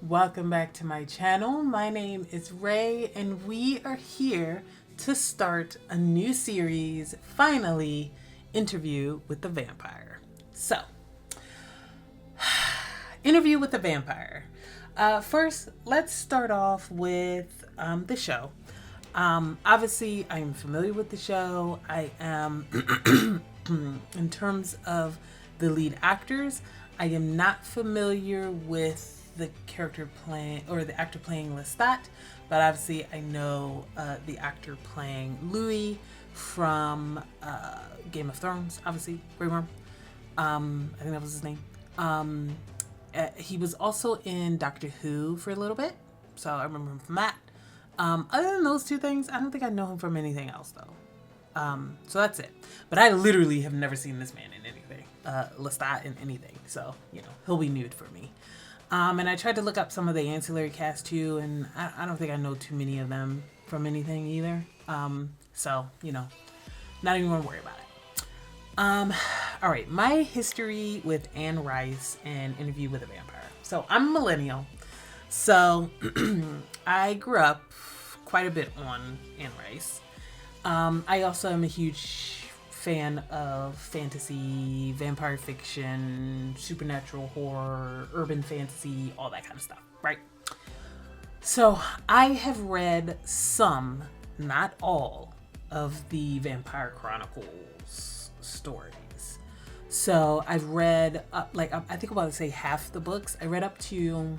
Welcome back to my channel. My name is Ray and we are here to start a new series, finally, Interview with the Vampire. So, Interview with the Vampire. First, let's start off with the show. Obviously, I'm familiar with the show. I am, in terms of the lead actors, I am not familiar with the character playing, or the actor playing Lestat, but obviously I know the actor playing Louis from Game of Thrones, obviously, Grey Worm. I think that was his name. He was also in Doctor Who for a little bit, so I remember him from that. Other than those two things, I don't think I know him from anything else, though. So that's it. But I literally have never seen this man in anything, Lestat in anything, so, you know, he'll be new for me. And I tried to look up some of the ancillary cast too, and I don't think I know too many of them from anything either. So, you know, not even gonna worry about it. All right, my history with Anne Rice and Interview with a Vampire. So I'm a millennial, so I grew up quite a bit on Anne Rice. I also am a huge fan of fantasy, vampire fiction, supernatural horror, urban fantasy, all that kind of stuff, right? So I have read some, not all, of the Vampire Chronicles stories. So I've read, I think about to say half the books. I read up to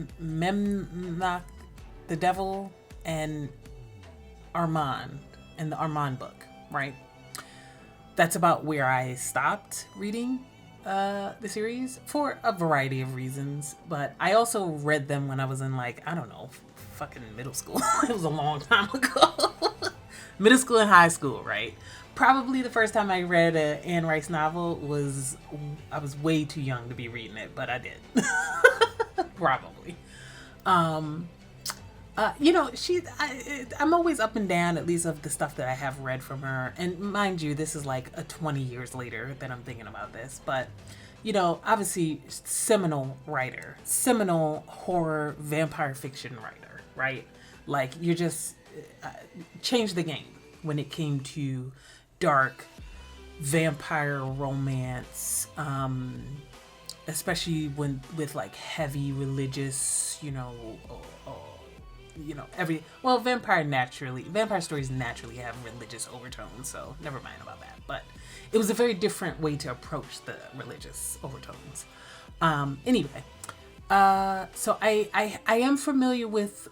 Memnoch, the Devil, and Armand, and the Armand book, right? That's about where I stopped reading the series for a variety of reasons, but I also read them when I was in, like, I don't know, fucking middle school. It was a long time ago. Middle school and high school, right? Probably the first time I read an Anne Rice novel was, I was way too young to be reading it, but I did. Probably. You know, I'm always up and down, at least of the stuff that I have read from her. And mind you, this is like 20 years later that I'm thinking about this. But, you know, obviously, seminal writer, seminal horror vampire fiction writer, right? Like, you just changed the game when it came to dark vampire romance, especially when with like heavy religious, vampire stories naturally have religious overtones, so never mind about that. But it was a very different way to approach the religious overtones. Anyway, so I am familiar with,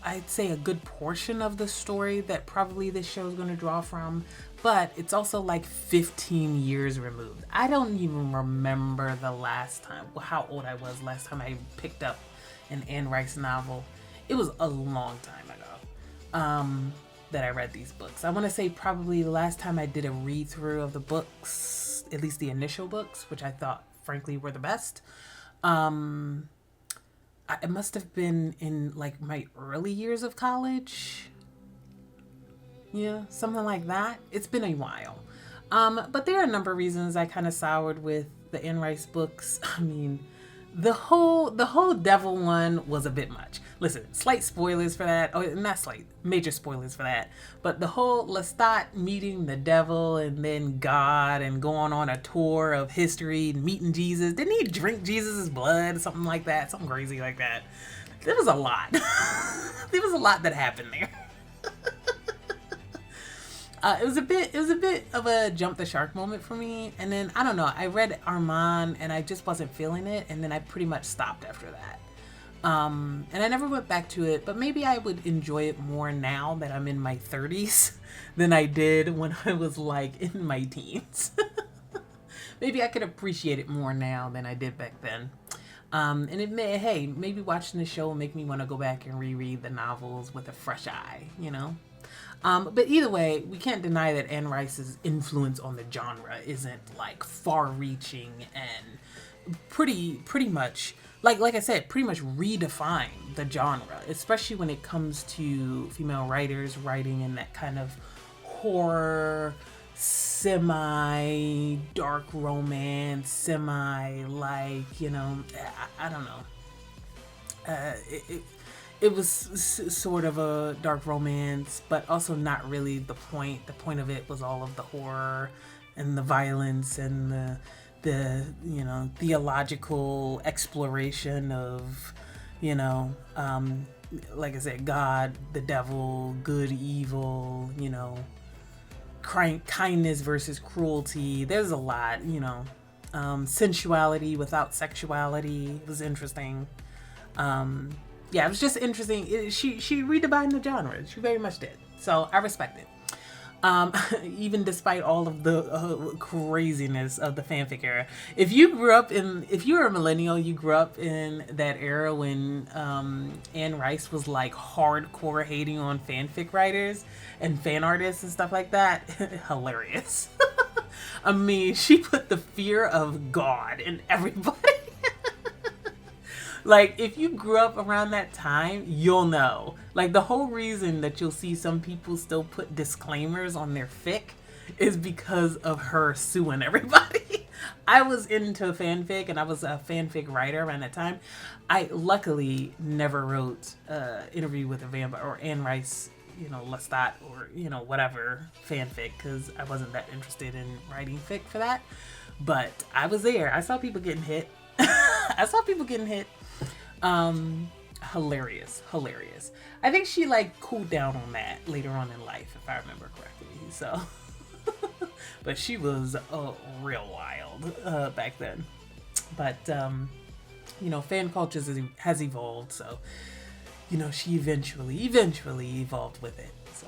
I'd say, a good portion of the story that probably this show is going to draw from, but it's also like 15 years removed. I don't even remember the last time, how old I was last time I picked up an Anne Rice novel. It was a long time ago that I read these books. I want to say probably the last time I did a read through of the books, at least the initial books, which I thought frankly were the best. It must have been in like my early years of college. Yeah, something like that. It's been a while. But there are a number of reasons I kind of soured with the Anne Rice books. I mean, the whole devil one was a bit much. Listen, slight spoilers for that. Oh, not slight, major spoilers for that. But the whole Lestat meeting the devil and then God and going on a tour of history and meeting Jesus. Didn't he drink Jesus' blood? Something like that. Something crazy like that. There was a lot. There was a lot that happened there. It was a bit of a jump the shark moment for me. And then, I don't know, I read Armand and I just wasn't feeling it. And then I pretty much stopped after that. And I never went back to it, but maybe I would enjoy it more now that I'm in my 30s than I did when I was like in my teens. Maybe I could appreciate it more now than I did back then. And it may, hey, maybe watching the show will make me want to go back and reread the novels with a fresh eye, you know? But either way, we can't deny that Anne Rice's influence on the genre isn't like far-reaching and pretty much, like I said, pretty much redefined the genre, especially when it comes to female writers writing in that kind of horror, semi dark romance, semi like, I don't know. It was sort of a dark romance, but also not really the point. The point of it was all of the horror and the violence and the theological exploration of, like I said, God, the devil, good, evil, kindness versus cruelty. There's a lot, sensuality without sexuality. It was interesting. Yeah, it was just interesting. She redefined the genre. She very much did. So I respect it. Even despite all of the craziness of the fanfic era. If you were a millennial, you grew up in that era when Anne Rice was like hardcore hating on fanfic writers and fan artists and stuff like that. Hilarious. I mean, she put the fear of God in everybody. Like, if you grew up around that time, you'll know. Like, the whole reason that you'll see some people still put disclaimers on their fic is because of her suing everybody. I was into fanfic, and I was a fanfic writer around that time. I luckily never wrote Interview with a Vampire or Anne Rice, Lestat, or, whatever fanfic, because I wasn't that interested in writing fic for that. But I was there. I saw people getting hit. Hilarious. I think she like cooled down on that later on in life, if I remember correctly. So, but she was real wild back then. But fan cultures has evolved, so she eventually evolved with it. So,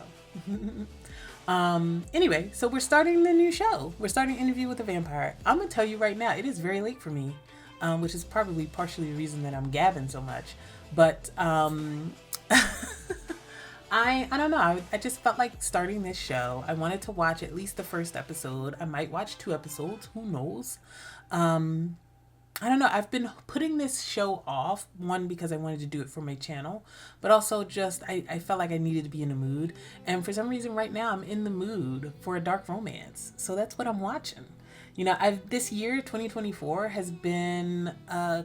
anyway, so we're starting the new show. We're starting Interview with a Vampire. I'm gonna tell you right now, it is very late for me. Which is probably partially the reason that I'm gabbing so much. But I don't know. I just felt like starting this show. I wanted to watch at least the first episode. I might watch 2 episodes. Who knows? I don't know. I've been putting this show off. One, because I wanted to do it for my channel. But also just I felt like I needed to be in the mood. And for some reason right now I'm in the mood for a dark romance. So that's what I'm watching. This year, 2024, has been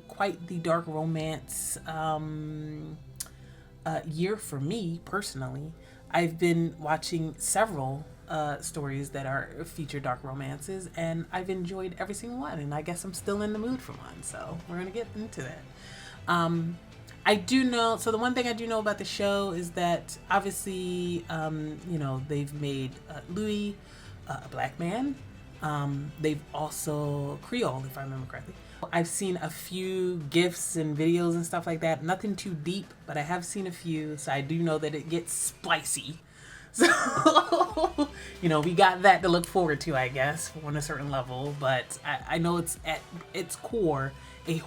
quite the dark romance year for me, personally. I've been watching several stories that feature dark romances, and I've enjoyed every single one, and I guess I'm still in the mood for one, so we're going to get into that. I do know, so the one thing I do know about the show is that, obviously, they've made Louis a black man. They've also Creole, if I remember correctly. I've seen a few GIFs and videos and stuff like that. Nothing too deep, but I have seen a few, so I do know that it gets spicy. So, we got that to look forward to, I guess, on a certain level. But I know it's at its core a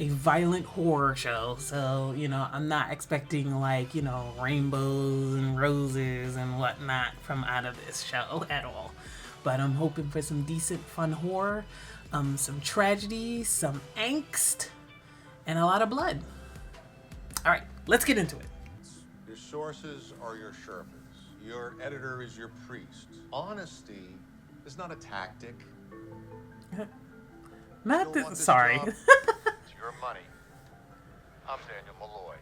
violent horror show. So, I'm not expecting like, rainbows and roses and whatnot from out of this show at all. But I'm hoping for some decent, fun horror, some tragedy, some angst, and a lot of blood. All right, let's get into it. Your sources are your Sherpas. Your editor is your priest. Honesty is not a tactic. Sorry. It's your money. I'm Daniel Malloy.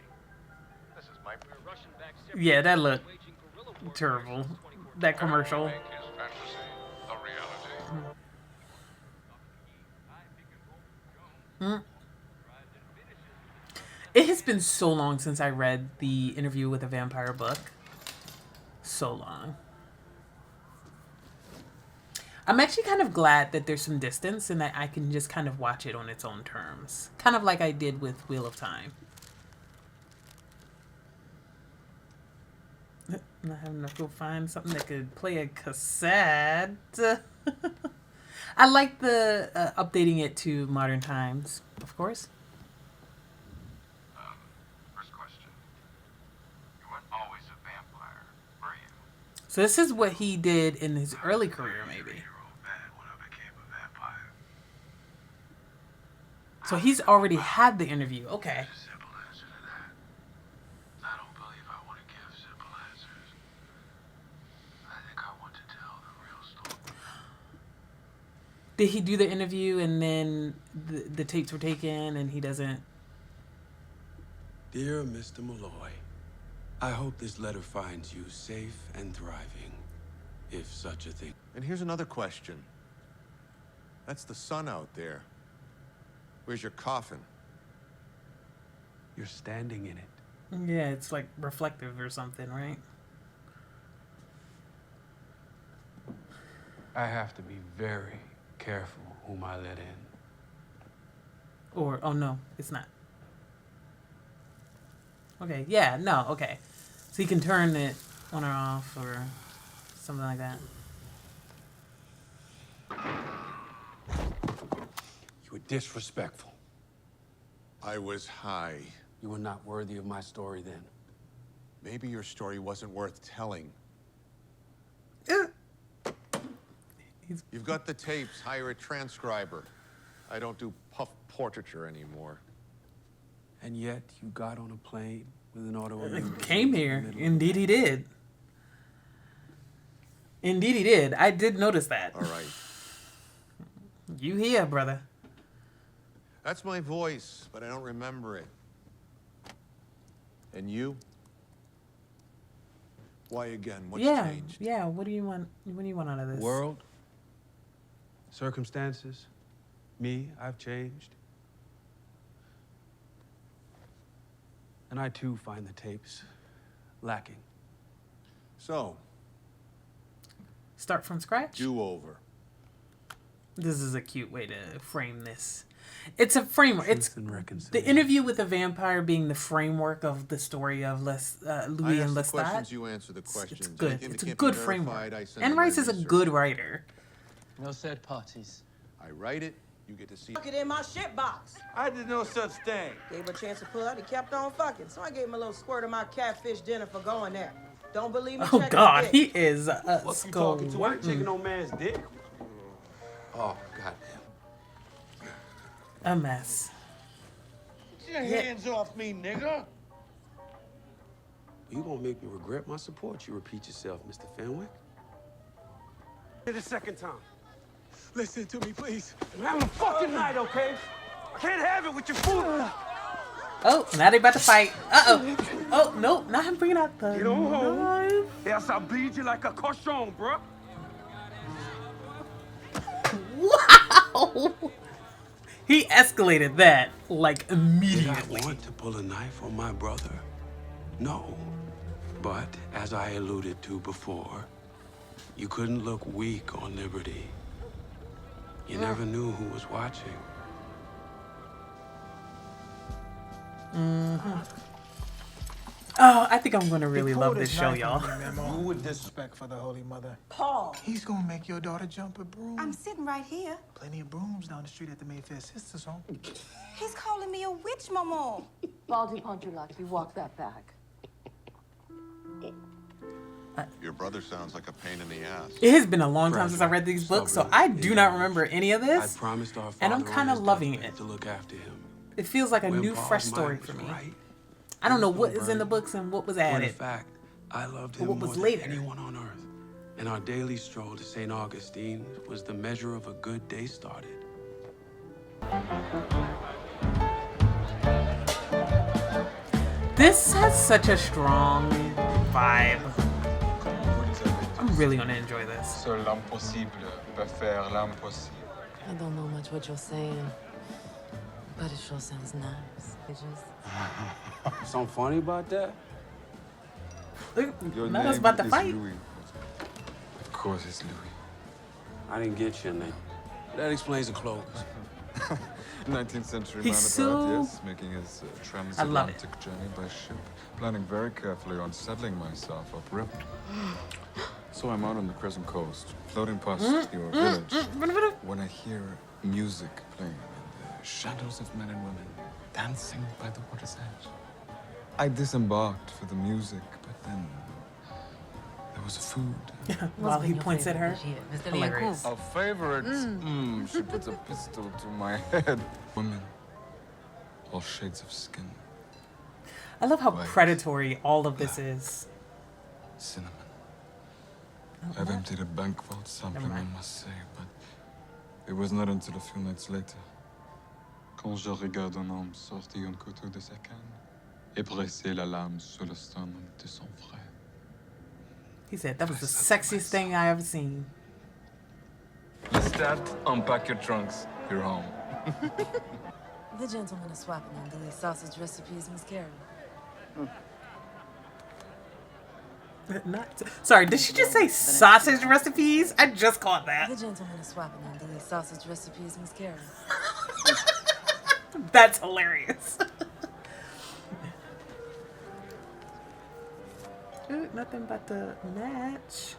This is my Russian back. Yeah, that looked terrible. That commercial. Make his fantasy a reality. It has been so long since I read the Interview with a Vampire book. So long. I'm actually kind of glad that there's some distance and that I can just kind of watch it on its own terms. Kind of like I did with Wheel of Time. I'm not having enough to find something that could play a cassette. I like the updating it to modern times, of course. First question. You weren't always a vampire, were you? So this is what he did in his early career, maybe. So he's already had the interview. Okay. Simple answer to that. I don't believe I want to give simple answers. I think I want to tell the real Did he do the interview and then the tapes were taken and he doesn't? Dear Mr. Malloy, I hope this letter finds you safe and thriving, if such a thing. And here's another question. That's the sun out there. Where's your coffin? You're standing in it. Yeah, it's like reflective or something, right? I have to be very careful whom I let in. Or, oh no, it's not. Okay, yeah, no, okay. So you can turn it on or off or something like that. You were disrespectful. I was high. You were not worthy of my story then. Maybe your story wasn't worth telling. You've got the tapes. Hire a transcriber. I don't do puff portraiture anymore. And yet you got on a plane with an autoimmune. Came here. Indeed he did. Indeed he did. I did notice that. All right. You here, brother. That's my voice, but I don't remember it. And you? Why again? What's changed? Yeah. What do you want? What do you want out of this? World, circumstances, me, I've changed. And I too find the tapes lacking. So, Start from scratch? do-over. This is a cute way to frame this. It's a framework. It's Truth and the reconciliation. interview with the vampire being the framework of the story of Louis I and ask the questions, Lestat. you answer the questions. It's good. Anything It's that a can't be good verified, framework. I send And to my Rice is a research. good writer. No third parties. I write it, you get to see it. Fuck it in my shit box. I did no such thing. Gave him a chance to pull out. He kept on fucking. So I gave him a little squirt of my catfish dinner for going there. Don't believe me? Oh check God, his he dick. is a What you skull. talking to? I ain't taking no man's dick. Oh, goddamn. A mess. Get your hands off me, nigga. You gonna make me regret my support. You repeat yourself, Mr. Fenwick. The second time. Listen to me, please. I'm having a fucking night, okay? I can't have it with your food. Oh, now they about to fight. Uh-oh. Oh, no, not him bringing out the Get on home. knife. Else I'll bleed you like a cochon, bro. Wow. He escalated that, like, Did I immediately. want to pull a knife on my brother? No. But, as I alluded to before, you couldn't look weak on liberty. You never knew who was watching. Oh, I think I'm going to really love this show, y'all. Who would disrespect for the Holy Mother? Paul. He's gonna make your daughter jump a broom. I'm sitting right here. Plenty of brooms down the street at the Mayfair Sisters Home. He's calling me a witch, Maman. Baldy Ponchulati, walk that back. Your brother sounds like a pain in the ass. It has been a long time since I read these books, so I do not remember any of I this. promised our And I'm father on kinda his loving deathbed it. to look after him. It feels like a When new, Paul's fresh mind story was for me. right, I don't know there what was is no in the burden. books and what was When in added. fact, I loved But him what more was than later? anyone on earth. And our daily stroll to St. Augustine was the measure of a good day started. This has such a strong vibe. I'm really going to enjoy this. Seul l'impossible peut faire l'impossible. I don't know much what you're saying, but it sure sounds nice. It just... Something funny about that? Look, Your now it's name about to is fight. Louis. Of course it's Louis. I didn't get your name. That explains the clothes. 19th century He's man at so- heart, yes, making his I love it. transatlantic journey by ship, planning very carefully on settling myself upriver. So I'm out on the Crescent Coast, floating past your village, when I hear music playing and the shadows of men and women dancing by the water's edge. I disembarked for the music, but then there was a food. While he points at her. Mr. Hilarious. A favorite. She puts a pistol to my head. Women, all shades of skin, I love how Right. predatory all of this is. cinnamon. I've emptied a bank vault sampling, I must say, but It was not until a few nights later, quand je regarde un homme sortir un couteau de sa canne et presser la lame sur le stomach de son frère. He said that was the sexiest thing I ever seen. Lestat, unpack your trunks. You're home. The gentleman is swapping on Dewey's sausage recipes, Miss Carol. Sorry, did she just say sausage recipes? I just caught that. The gentleman is swapping on Dewey's sausage recipes, Miss Carol. That's hilarious. Ooh, nothing but the match.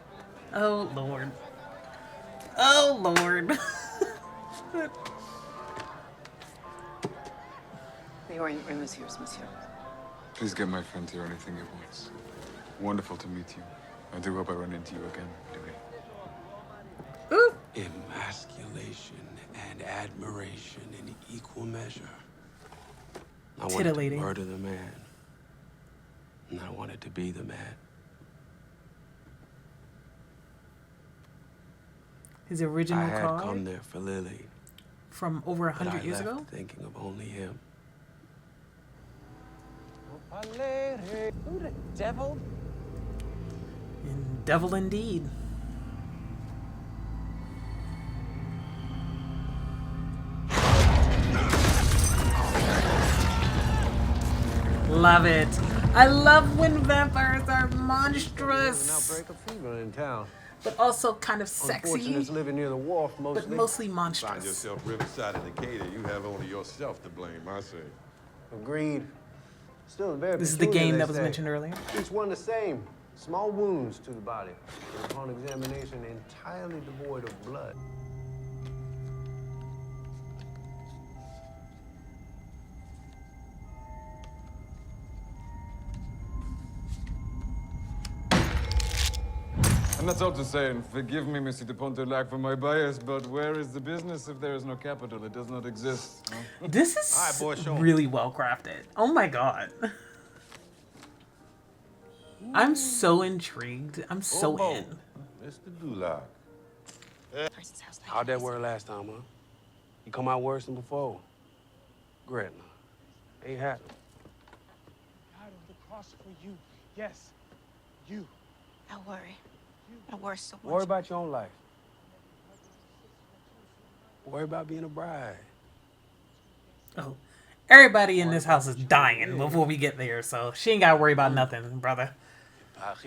Oh, Lord. Oh, Lord. Your room is yours, monsieur. Please get my friend here anything he wants. Wonderful to meet you. I do hope I run into you again, Dewey. Ooh. Emasculation and admiration in equal measure. I wanted to Titillating. murder the man. And I wanted to be the man. His original I had card come there for Lily. from over but 100 I years left ago? thinking of only him. Who the devil? And devil indeed. Love it. I love when vampires are monstrous, Outbreak of fever in town. but also kind of sexy, Unfortunates living near the wharf mostly. but mostly Find monstrous. yourself riverside in Decatur, you have only yourself to blame, I say. Agreed. Still very This is the peculiar, game they that was say. mentioned earlier. Each one the same. Small wounds to the body. But upon examination, entirely devoid of blood. And that's all to say, and forgive me, Monsieur de Pontelac, for my bias, but where is the business if there is no capital? It does not exist. No? This is All right, boy, show 'em. really well crafted. Oh my god. I'm so intrigued. I'm so Bobo. in. Mr. Duloc. How'd that work last time, huh? You come out worse than before. Gretna. Ain't happening. Out of the cross for you. Yes, you. Don't worry. I worry so much. Worry about your own life. Worry about being a bride. Oh, everybody in this house is dying before we get there, so she ain't gotta worry about nothing, brother. Paris,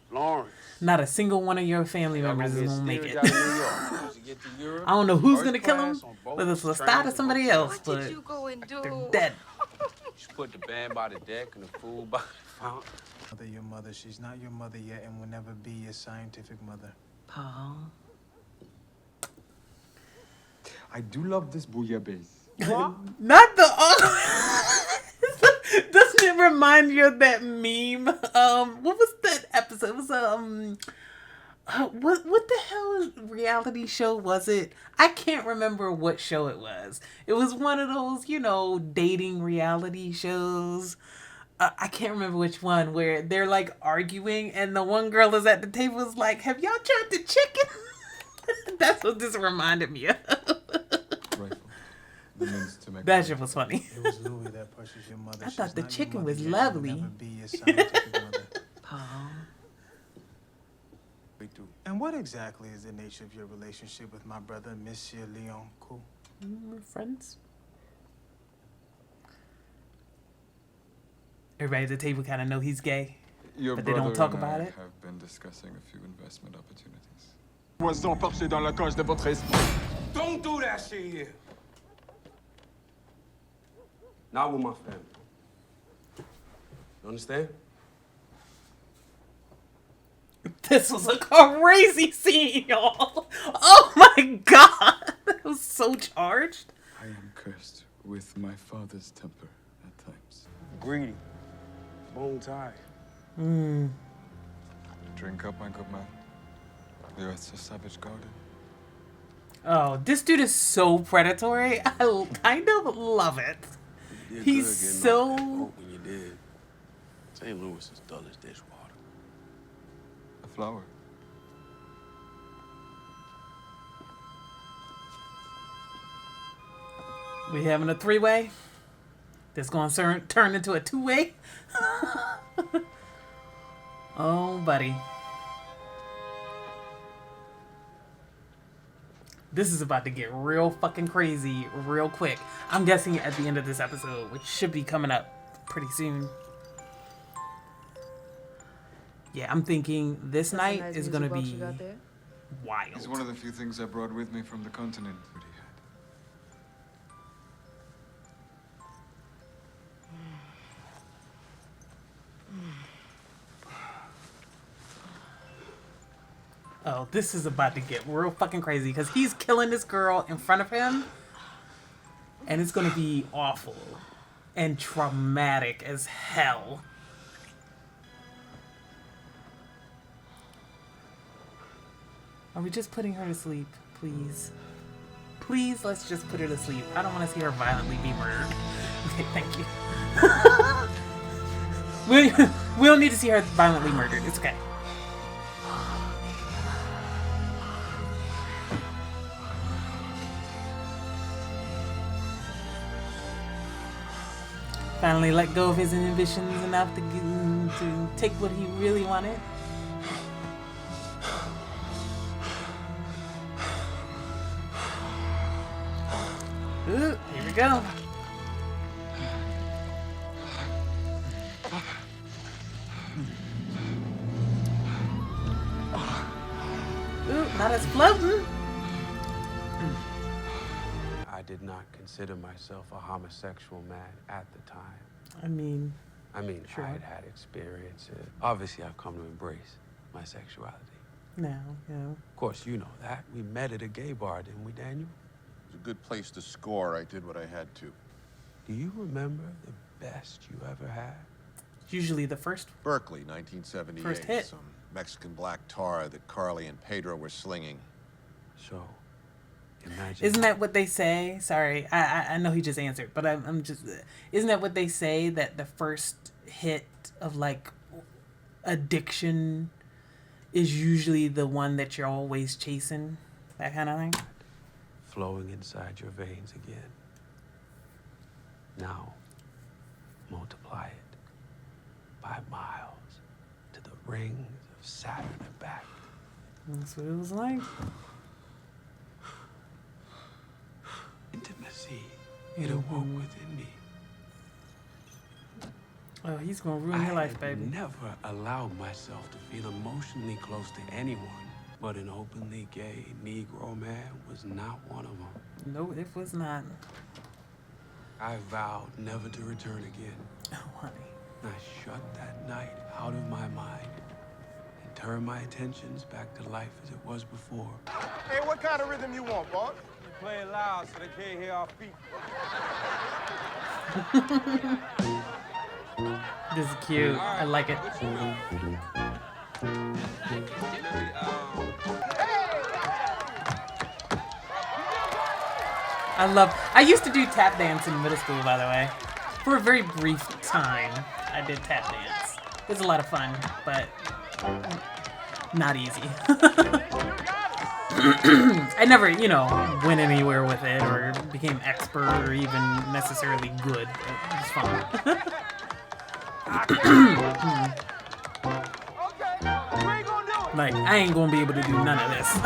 Florence. Not a single one of your family Y'all members gonna is get gonna make steerage it. out of New York. Once you get to Europe, I don't know who's first gonna kill him, class on boats, whether it's Lestat or trains, somebody and else, What but did you go and do? they're dead. You should put the band by the deck and the fool by the fountain. Mother, your mother. She's not your mother yet and will never be your scientific mother. Paul. I do love this bouillabaisse. Not the. Doesn't it remind you of that meme? What was that episode? It was what the hell reality show was it? I can't remember what show it was. It was one of those, dating reality shows. I can't remember which one, where they're like arguing and the one girl is at the table is like, "Have y'all tried the chicken?" That's what this reminded me of. Rifle. The means to make That shit was funny. It was Louis that pushes your mother. I She's thought the not your chicken mother was yet and will lovely. never be your scientific mother. Paul. And what exactly is the nature of your relationship with my brother, Monsieur Leon Cool? We're friends. Everybody at the table kind of know he's gay, Your but they don't brother talk and about I it. have been discussing a few investment opportunities. Poisson perché dans la cage de votre esprit. Don't do that shit here. Not with my family. You understand? This was a crazy scene, y'all. Oh my god. It was so charged. I am cursed with my father's temper at times. Greedy. Bone tied. Drink up, my good man. The earth's a savage garden. Oh, this dude is so predatory. I kind of love it. You did He's good getting so- off that boat when you did. St. Louis is dull as dishwater. A flower. We having a three-way? That's going to turn into a two-way? Oh, buddy. This is about to get real fucking crazy real quick. I'm guessing at the end of this episode, which should be coming up pretty soon. Yeah, I'm thinking this night is going to be wild. It's one of the few things I brought with me from the continent. Oh, this is about to get real fucking crazy because he's killing this girl in front of him. And it's going to be awful and traumatic as hell. Are we just putting her to sleep? Please. Please, let's just put her to sleep. I don't want to see her violently be murdered. Okay, thank you. We don't need to see her violently murdered. It's okay. Finally let go of his inhibitions enough to take what he really wanted. Ooh, here we go. Ooh, not as floating. I did not consider myself a homosexual man at the time. I mean, sure. I had had experiences. Obviously, I've come to embrace my sexuality. Now, yeah. Of course, you know that. We met at a gay bar, didn't we, Daniel? It was a good place to score. I did what I had to. Do you remember the best you ever had? Usually the first. Berkeley, 1978. First hit. Some Mexican black tar that Carly and Pedro were slinging. So, imagine. Isn't that what they say? Sorry, I know he just answered, but I'm just. Isn't that what they say, that the first hit of like addiction is usually the one that you're always chasing? That kind of thing. Flowing inside your veins again. Now, multiply it by miles to the rings of Saturn and back. That's what it was like. Intimacy, it awoke within me. Oh, he's gonna ruin your life, baby. I never allowed myself to feel emotionally close to anyone, but an openly gay Negro man was not one of them. No, it was not. I vowed never to return again. Oh, honey. I shut that night out of my mind and turned my attentions back to life as it was before. Hey, what kind of rhythm you want, boss? You play it loud so they can't hear our feet. This is cute. I like it. I used to do tap dance in middle school, by the way. For a very brief time, I did tap dance. It was a lot of fun, but not easy. I never, went anywhere with it or became expert or even necessarily good. It was fun. Like, I ain't gonna be able to do none of this.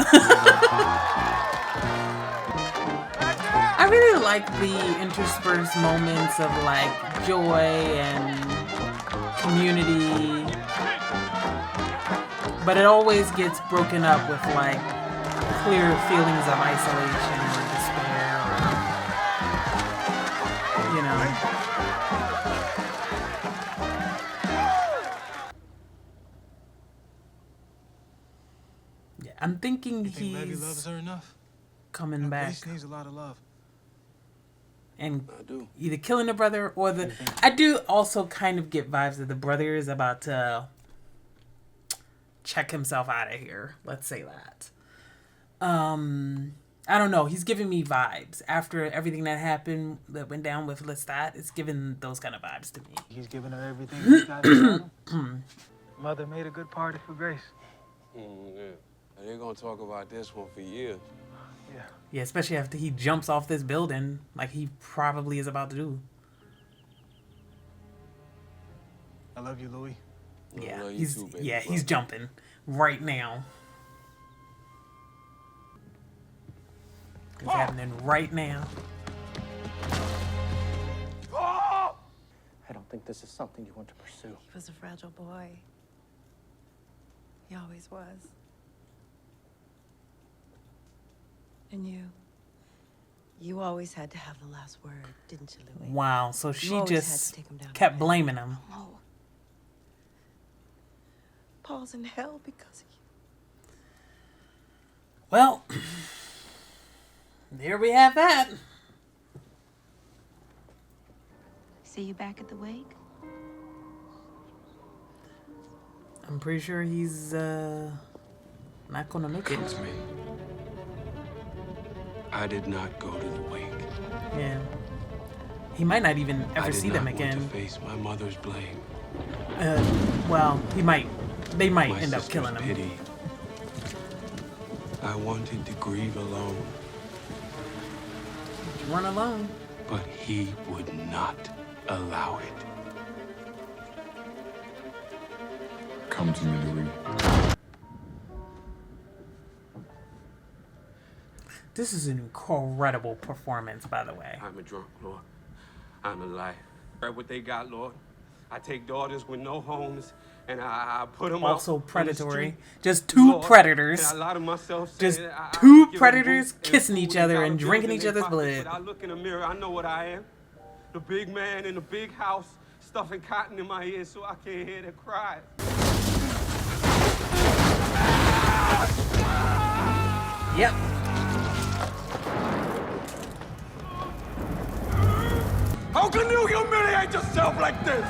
I really like the interspersed moments of like joy and community, but it always gets broken up with like clear feelings of isolation or despair, Yeah, I'm thinking Levy he's loves her enough? coming back. She needs a lot of love. And I do. either killing the brother or the... I do also kind of get vibes that the brother is about to check himself out of here. Let's say that. I don't know. He's giving me vibes. After everything that happened, that went down with Lestat, it's giving those kind of vibes to me. He's giving her everything he's got inside him. Mother made a good party for Grace. Yeah. They're gonna talk about this one for years. Yeah, especially after he jumps off this building like he probably is about to do. I love you, Louis. Yeah, love you he's too, baby, he's jumping right now. It's happening right now. I don't think this is something you want to pursue. He was a fragile boy. He always was. And you always had to have the last word, didn't you, Louis? Wow, so You she always had just to take him down kept to bed. blaming him. Oh. Paul's in hell because of you. Well, there we have that. See you back at the wake? I'm pretty sure he's not gonna make it. Trust me. I did not go to the wake. Yeah. He might not even I ever did see not them want again. to face my mother's blame. Well, he might. They might My end up sister's killing him. pity. I wanted to grieve alone, Run alone. but he would not allow it. Come to me, Louis. This is an incredible performance, by the way. I'm a drunk, Lord. I'm a liar. Right what they got, Lord. I take daughters with no homes, and I put them Also out predatory. on the street, Just two Lord, predators. And I lie to myself Just saying I two give them predators boots and kissing food each other dollar and bills drinking in each their other's pockets, blood. But I look in the mirror, I know what I am. The big man in the big house, stuffing cotton in my ears so I can't hear their cries. Yep. How can you humiliate yourself like this?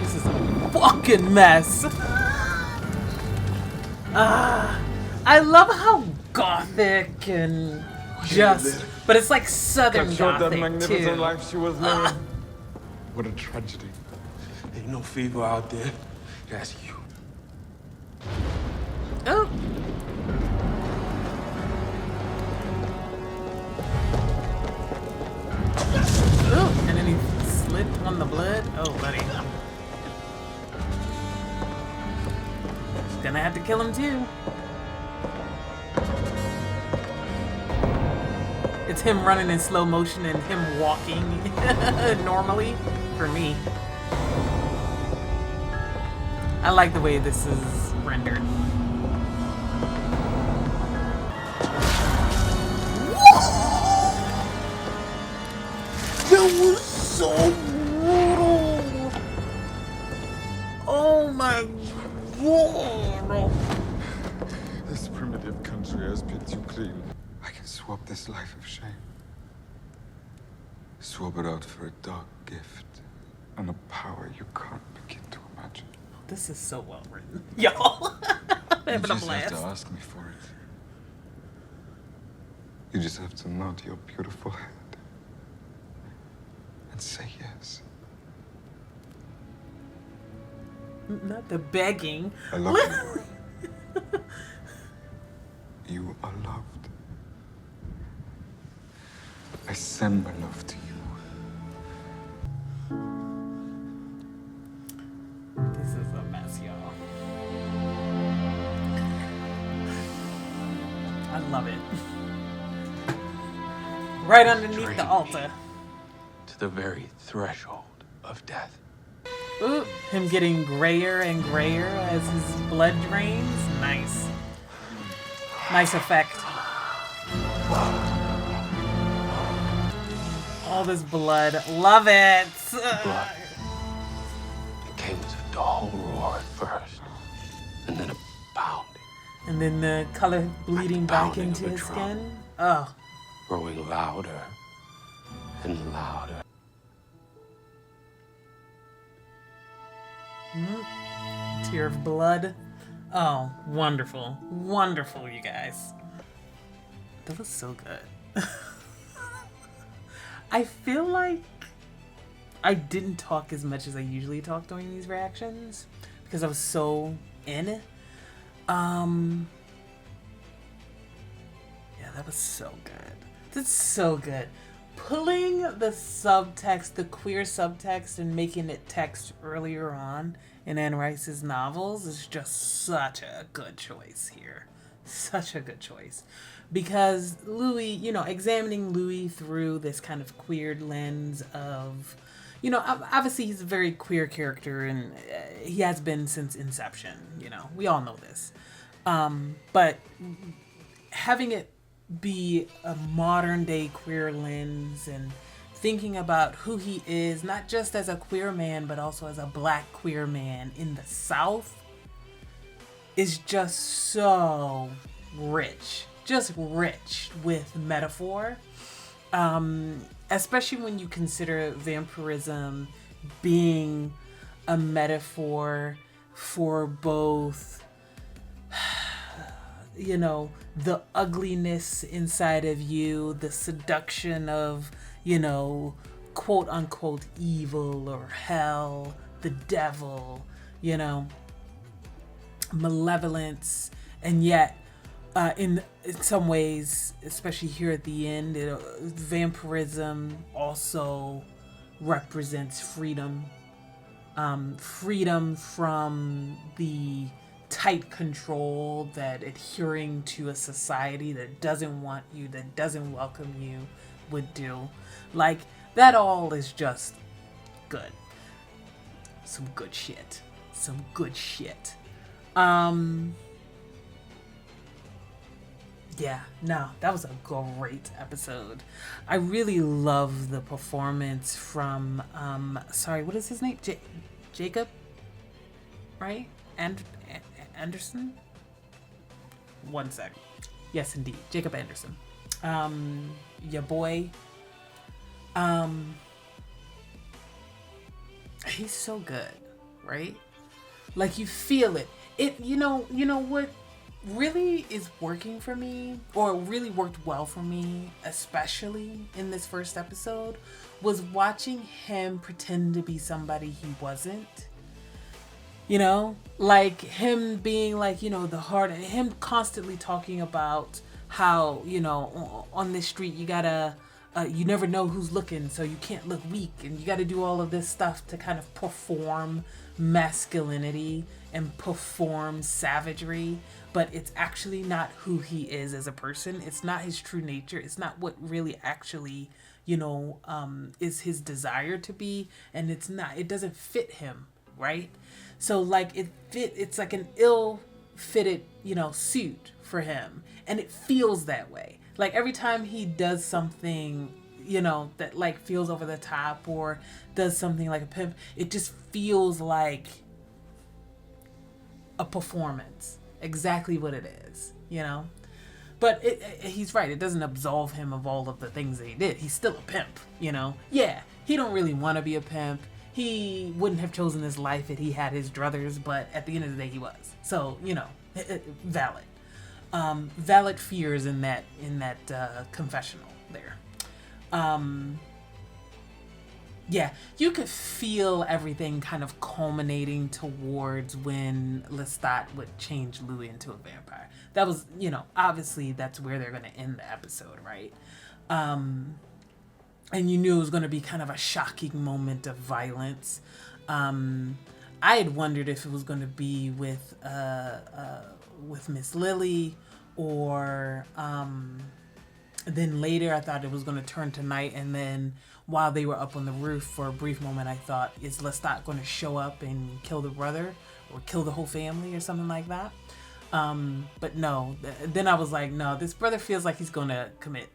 This is a fucking mess. I love how gothic and just, but it's like southern Cut short that gothic magnificent too. life she was living. What a tragedy. Ain't no fever out there. That's you. Oh. Oh, and then he slipped on the blood. Oh, buddy. Gonna have to kill him too. It's him running in slow motion and him walking normally for me. I like the way this is rendered. That was so brutal. Oh my god. This primitive country has picked you clean. I can swap this life of shame. Swap it out for a dark gift and a power you can't begin to imagine. This is so well written. Y'all. You Having a just have blast. to ask me for it. You just have to nod your beautiful head and say yes. Not the begging. I love you, Louis. You are loved. I send my love to you. This is a mess, y'all. I love it. Right underneath the Drain altar. To the very threshold of death. Ooh, him getting grayer and grayer as his blood drains. Nice. Nice effect. All this blood. Love it. Blood. It came as a dull roar at first, and then a pounding, And then the color bleeding back pounding into of a his drum. skin. Oh. growing louder and louder. Tear of blood. Oh, wonderful. Wonderful, you guys. That was so good. I feel like I didn't talk as much as I usually talk during these reactions because I was so in it. that was so good. That's so good. Pulling the subtext, the queer subtext, and making it text earlier on in Anne Rice's novels is just such a good choice here. Such a good choice. Because Louis, you know, examining Louis through this kind of queer lens of, you know, obviously he's a very queer character, and he has been since inception, you know, we all know this. But having it be a modern day queer lens and thinking about who he is, not just as a queer man, but also as a Black queer man in the South, is just so rich. Just rich with metaphor. Especially when you consider vampirism being a metaphor for both, you know, the ugliness inside of you, the seduction of, you know, quote unquote evil or hell, the devil, you know, malevolence, and yet in some ways, especially here at the end, vampirism also represents freedom. Freedom from the tight control that adhering to a society that doesn't want you, that doesn't welcome you, would do. Like, that all is just good. Some good shit. Some good shit. Yeah, no, that was a great episode. I really love the performance from, sorry, what is his name? Jacob? Right? Anderson? One sec. Yes, indeed. Jacob Anderson. Your boy. He's so good, right? Like, you feel it. You know what really is working for me, or really worked well for me, especially in this first episode, was watching him pretend to be somebody he wasn't. You know, like him being like, you know, him constantly talking about how, you know, on this street you gotta, you never know who's looking, so you can't look weak, and you gotta do all of this stuff to kind of perform masculinity and perform savagery, but it's actually not who he is as a person. It's not his true nature. It's not what really actually, you know, is his desire to be, and it doesn't fit him, right? So like it's like an ill-fitted, you know, suit for him, and it feels that way. Like every time he does something, you know, that like feels over the top or does something like a pimp, it just feels like a performance. Exactly what it is, you know? But he's right. It doesn't absolve him of all of the things that he did. He's still a pimp, you know? Yeah, he don't really want to be a pimp. He wouldn't have chosen this life if he had his druthers, but at the end of the day, he was. So, you know, valid. Valid fears in that confessional there. Yeah, you could feel everything kind of culminating towards when Lestat would change Louis into a vampire. That was, you know, obviously that's where they're going to end the episode, right? And you knew it was going to be kind of a shocking moment of violence. I had wondered if it was going to be with Miss Lily, or then later I thought it was going to turn to night, and then while they were up on the roof for a brief moment, I thought, is Lestat going to show up and kill the brother or kill the whole family or something like that? But no. Then I was like, no, this brother feels like he's going to commit.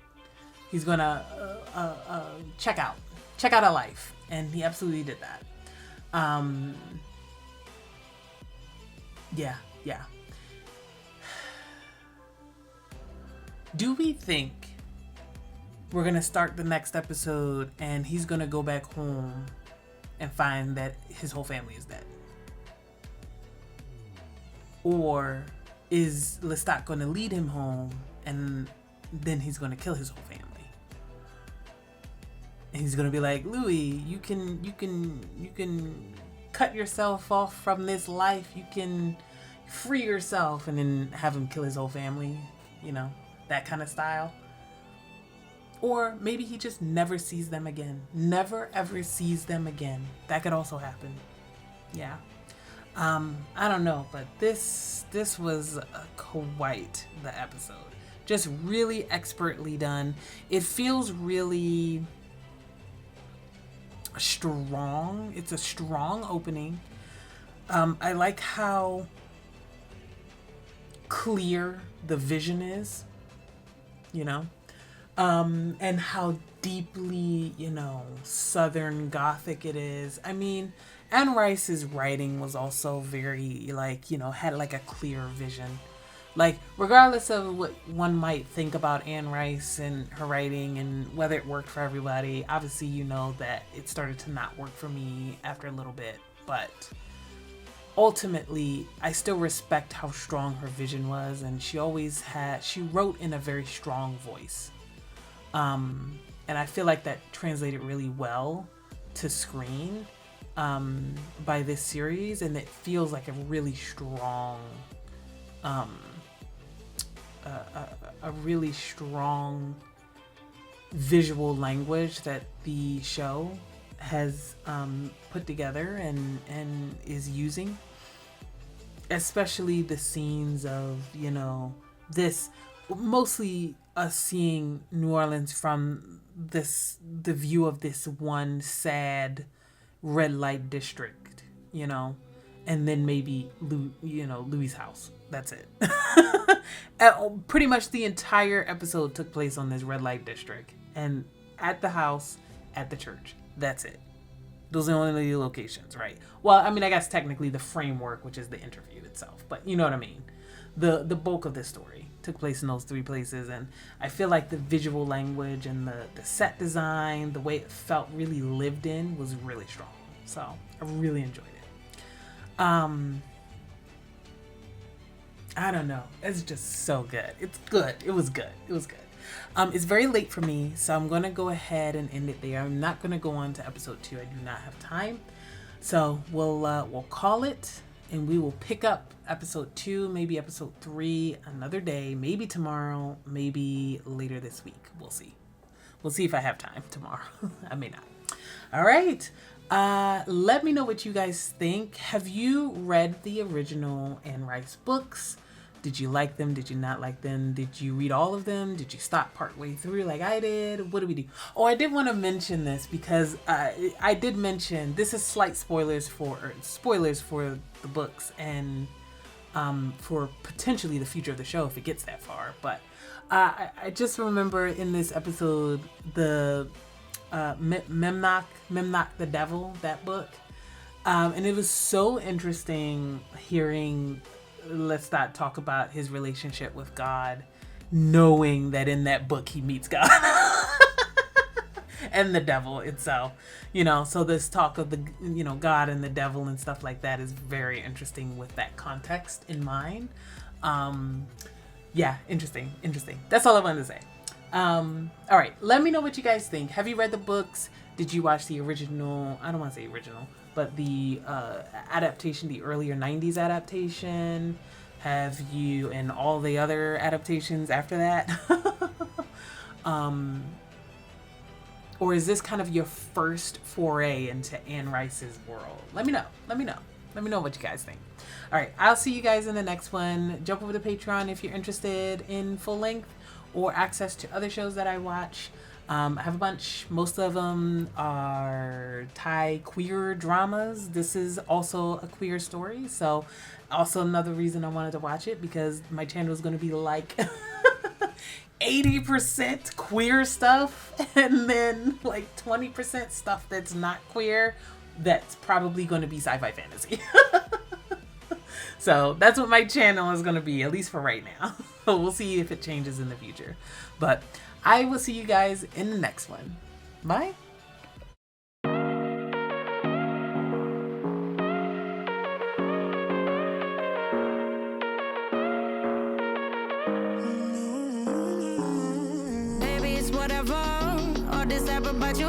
He's going to check out a life. And he absolutely did that. Yeah. Do we think we're going to start the next episode and he's going to go back home and find that his whole family is dead? Or is Lestat going to lead him home and then he's going to kill his whole family? And he's going to be like, Louis, you can cut yourself off from this life. You can free yourself, and then have him kill his whole family, you know? that kind of style. Or maybe he just never sees them again. Never ever sees them again. That could also happen. Yeah. I don't know, but this was quite the episode. Just really expertly done. It feels really strong. It's a strong opening. I like how clear the vision is, you know, and how deeply, you know, Southern Gothic it is. I mean, Anne Rice's writing was also very, like, you know, had like a clear vision. Like, regardless of what one might think about Anne Rice and her writing and whether it worked for everybody, obviously you know that it started to not work for me after a little bit. But ultimately, I still respect how strong her vision was, and she wrote in a very strong voice. And I feel like that translated really well to screen by this series, and it feels like a really strong a really strong visual language that the show has put together and is using, especially the scenes of, you know, this mostly us seeing New Orleans from the view of this one sad red light district, you know, and then maybe Louis' house. That's it. Pretty much the entire episode took place on this red light district, and at the house, at the church. That's it. Those are the only locations, right? Well, I mean, I guess technically the framework, which is the interview itself, but you know what I mean. The bulk of this story took place in those three places, and I feel like the visual language and the set design, the way it felt really lived in, was really strong. So I really enjoyed it. I don't know. It's just so good. It's good. It was good. It was good. It's very late for me, so I'm going to go ahead and end it there. I'm not going to go on to episode 2. I do not have time. So we'll call it, and we will pick up episode 2, maybe episode 3 another day, maybe tomorrow, maybe later this week. We'll see. We'll see if I have time tomorrow. I may not. All right. Let me know what you guys think. Have you read the original Anne Rice books? Did you like them? Did you not like them? Did you read all of them? Did you stop partway through like I did? What do we do? Oh, I did want to mention this because I did mention this is slight spoilers for the books and for potentially the future of the show if it gets that far. But I just remember in this episode the Memnoch the Devil, that book, and it was so interesting hearing Lestat talk about his relationship with God, knowing that in that book he meets God and the devil itself, you know. So this talk of the, you know, God and the devil and stuff like that is very interesting with that context in mind. Yeah, interesting. That's all I wanted to say. All right, let me know what you guys think. Have you read the books? Did you watch the original? I don't want to say original, but the adaptation, the earlier 90s adaptation. Have you, and all the other adaptations after that? Or is this kind of your first foray into Anne Rice's world? Let me know what you guys think. All right, I'll see you guys in the next one. Jump over to Patreon if you're interested in full length or access to other shows that I watch. I have a bunch. Most of them are Thai queer dramas. This is also a queer story, so also another reason I wanted to watch it, because my channel is going to be like 80% queer stuff and then like 20% stuff that's not queer that's probably going to be sci-fi fantasy. So that's what my channel is going to be, at least for right now. We'll see if it changes in the future. But I will see you guys in the next one. Bye. Baby, it's whatever. All this happened, but you